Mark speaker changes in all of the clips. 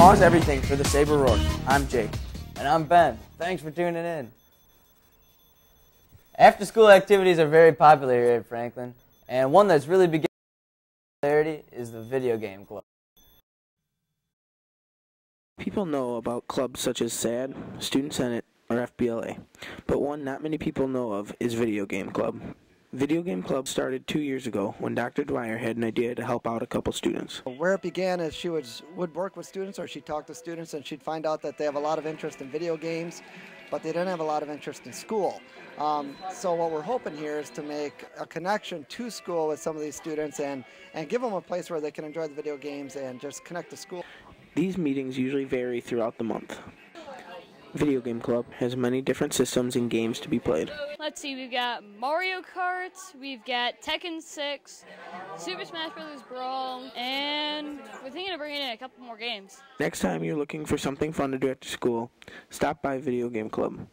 Speaker 1: Pause everything for the Saber Roar. I'm Jake.
Speaker 2: And I'm Ben. Thanks for tuning in. After-school activities are very popular here at Franklin, and one that's really beginning popularity is the video game club.
Speaker 3: People know about clubs such as SAD, Student Senate, or FBLA, but one not many people know of is Video Game Club. Video Game Club started 2 years ago when Dr. Dwyer had an idea to help out a couple students.
Speaker 4: Where it began is she would work with students, or she'd talk to students, and she'd find out that they have a lot of interest in video games, but they didn't have a lot of interest in school. So what we're hoping here is to make a connection to school with some of these students and give them a place where they can enjoy the video games and just connect to school.
Speaker 3: These meetings usually vary throughout the month. Video Game Club has many different systems and games to be played.
Speaker 5: Let's see, we've got Mario Kart, we've got Tekken 6, Super Smash Bros. Brawl, and we're thinking of bringing in a couple more games.
Speaker 3: Next time you're looking for something fun to do after school, stop by Video Game Club.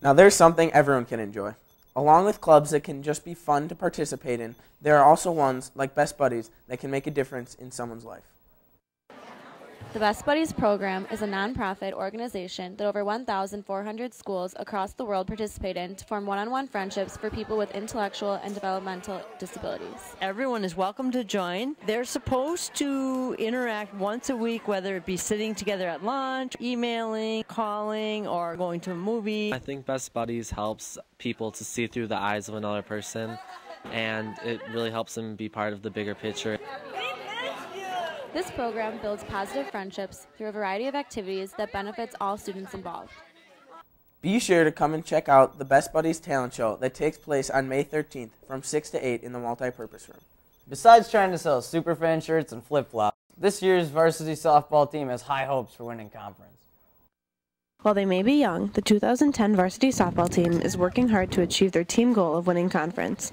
Speaker 1: Now there's something everyone can enjoy. Along with clubs that can just be fun to participate in, there are also ones like Best Buddies that can make a difference in someone's life.
Speaker 6: The Best Buddies program is a nonprofit organization that over 1,400 schools across the world participate in to form one-on-one friendships for people with intellectual and developmental disabilities.
Speaker 7: Everyone is welcome to join. They're supposed to interact once a week, whether it be sitting together at lunch, emailing, calling, or going to a movie.
Speaker 8: I think Best Buddies helps people to see through the eyes of another person, and it really helps them be part of the bigger picture.
Speaker 6: This program builds positive friendships through a variety of activities that benefits all students involved.
Speaker 1: Be sure to come and check out the Best Buddies talent show that takes place on May 13th from 6 to 8 in the multi-purpose room.
Speaker 2: Besides trying to sell superfan shirts and flip-flops, this year's varsity softball team has high hopes for winning conference.
Speaker 9: While they may be young, the 2010 varsity softball team is working hard to achieve their team goal of winning conference.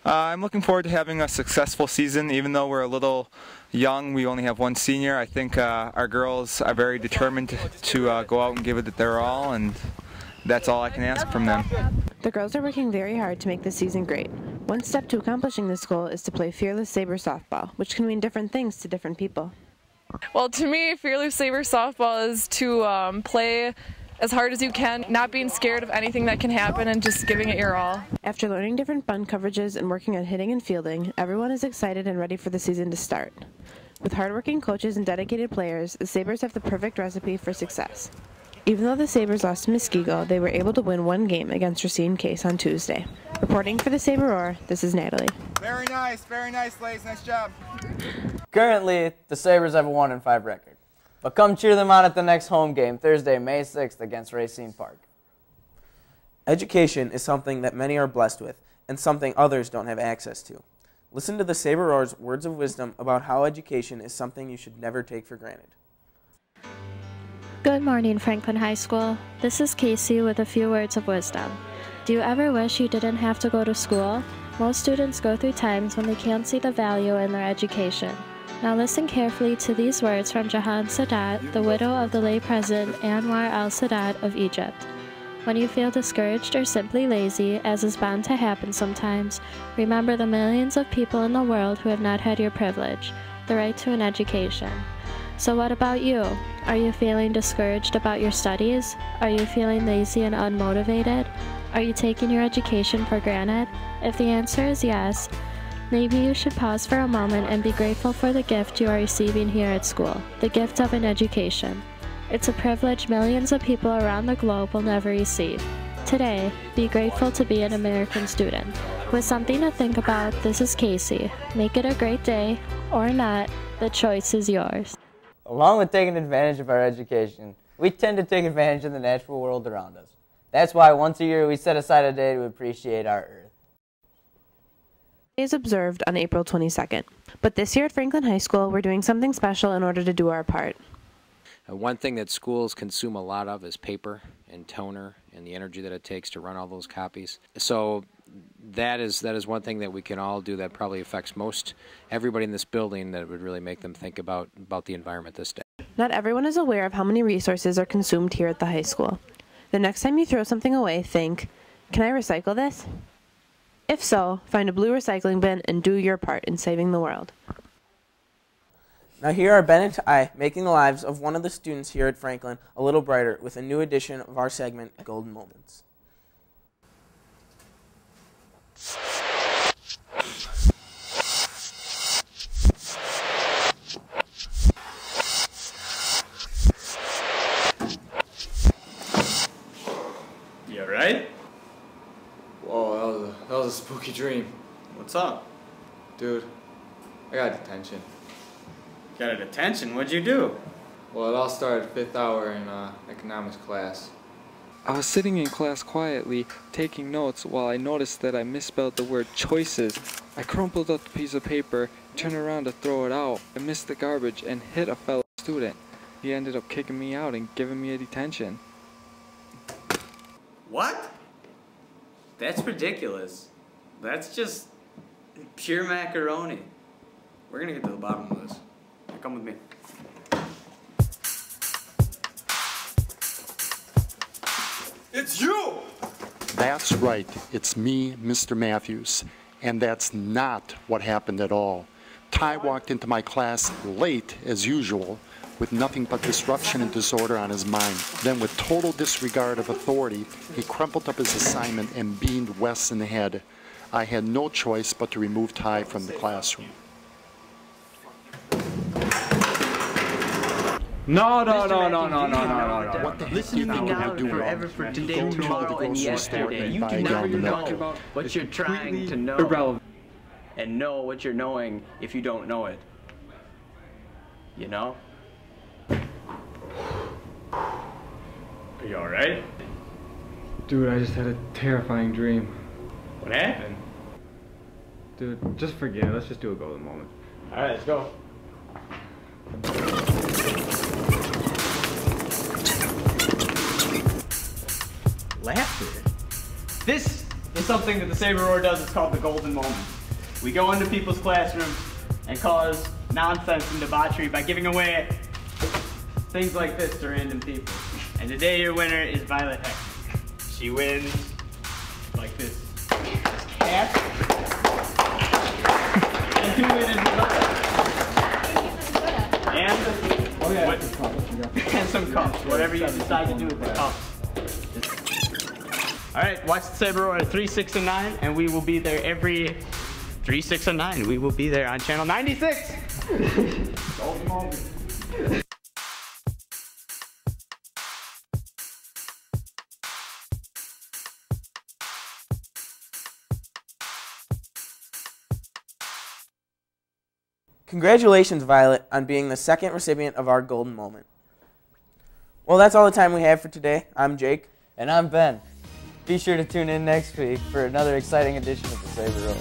Speaker 10: I'm looking forward to having a successful season. Even though we're a little young, we only have one senior. I think our girls are very determined to go out and give it their all, and that's all I can ask from them.
Speaker 9: The girls are working very hard to make this season great. One step to accomplishing this goal is to play Fearless Saber softball, which can mean different things to different people.
Speaker 11: Well, to me, Fearless Saber softball is to play as hard as you can, not being scared of anything that can happen and just giving it your all.
Speaker 9: After learning different bunt coverages and working on hitting and fielding, everyone is excited and ready for the season to start. With hardworking coaches and dedicated players, the Sabres have the perfect recipe for success. Even though the Sabres lost to Muskego, they were able to win one game against Racine Case on Tuesday. Reporting for the Saber Roar, this is Natalie.
Speaker 10: Very nice, ladies. Nice job.
Speaker 2: Currently, the Sabres have a 1-5 record. But come cheer them on at the next home game, Thursday, May 6th against Racine Park.
Speaker 1: Education is something that many are blessed with, and something others don't have access to. Listen to the Saber Roar's words of wisdom about how education is something you should never take for granted.
Speaker 12: Good morning, Franklin High School. This is Casey with a few words of wisdom. Do you ever wish you didn't have to go to school? Most students go through times when they can't see the value in their education. Now listen carefully to these words from Jahan Sadat, the widow of the late President Anwar al-Sadat of Egypt. When you feel discouraged or simply lazy, as is bound to happen sometimes, remember the millions of people in the world who have not had your privilege, the right to an education. So what about you? Are you feeling discouraged about your studies? Are you feeling lazy and unmotivated? Are you taking your education for granted? If the answer is yes, maybe you should pause for a moment and be grateful for the gift you are receiving here at school, the gift of an education. It's a privilege millions of people around the globe will never receive. Today, be grateful to be an American student. With something to think about, this is Casey. Make it a great day, or not, the choice is yours.
Speaker 2: Along with taking advantage of our education, we tend to take advantage of the natural world around us. That's why once a year we set aside a day to appreciate our Earth.
Speaker 9: Is observed on April 22nd. But this year at Franklin High School, we're doing something special in order to do our part.
Speaker 13: One thing that schools consume a lot of is paper and toner and the energy that it takes to run all those copies. So that is one thing that we can all do that probably affects everybody in this building, that would really make them think about the environment this day.
Speaker 9: Not everyone is aware of how many resources are consumed here at the high school. The next time you throw something away, think, can I recycle this? If so, find a blue recycling bin and do your part in saving the world.
Speaker 1: Now here are Ben and I making the lives of one of the students here at Franklin a little brighter with a new edition of our segment, Golden Moments.
Speaker 14: You alright? Whoa, that was a spooky dream. What's up? Dude, I got detention. Got a detention? What'd you do? Well, it all started 5th hour in economics class.
Speaker 15: I was sitting in class quietly, taking notes, while I noticed that I misspelled the word choices. I crumpled up the piece of paper, turned around to throw it out. I missed the garbage and hit a fellow student. He ended up kicking me out and giving me a detention.
Speaker 14: What? That's ridiculous. That's just pure macaroni. We're gonna get to the bottom of this. Come with me.
Speaker 16: It's you! That's right. It's me, Mr. Matthews. And that's not what happened at all. Ty walked into my class late, as usual, with nothing but disruption and disorder on his mind. Then, with total disregard of authority, he crumpled up his assignment and beamed Wes in the head. I had no choice but to remove Ty from the classroom.
Speaker 17: No.
Speaker 16: What the heck
Speaker 17: Listen to me
Speaker 16: you
Speaker 17: now
Speaker 16: do
Speaker 17: forever for today, tomorrow, and yesterday. You
Speaker 16: buy
Speaker 17: can
Speaker 16: a
Speaker 17: never
Speaker 16: gallon of milk.
Speaker 17: know what you're trying to know.
Speaker 14: irrelevant.
Speaker 17: And know what you're knowing if you don't know it. You know?
Speaker 14: Are you alright?
Speaker 15: Dude, I just had a terrifying dream.
Speaker 14: What happened?
Speaker 15: Dude, just forget it. Let's just do a golden moment.
Speaker 14: Alright, let's go.
Speaker 17: Laughter. This is something that the Saber Roar does. It's called the golden moment. We go into people's classrooms and cause nonsense and debauchery by giving away things like this to random people. And today your winner is Violet Heck. She wins like this cat and 2 winners and some cups. Whatever you decide to do with the cups. Alright, watch the Saber Roar at 3, 6, and 9, and we will be there every 3, 6, and 9. We will be there on channel 96. Golden moment.
Speaker 1: Congratulations, Violet, on being the second recipient of our Golden Moment. Well, that's all the time we have for today. I'm Jake.
Speaker 2: And I'm Ben. Be sure to tune in next week for another exciting edition of the Saber Roar.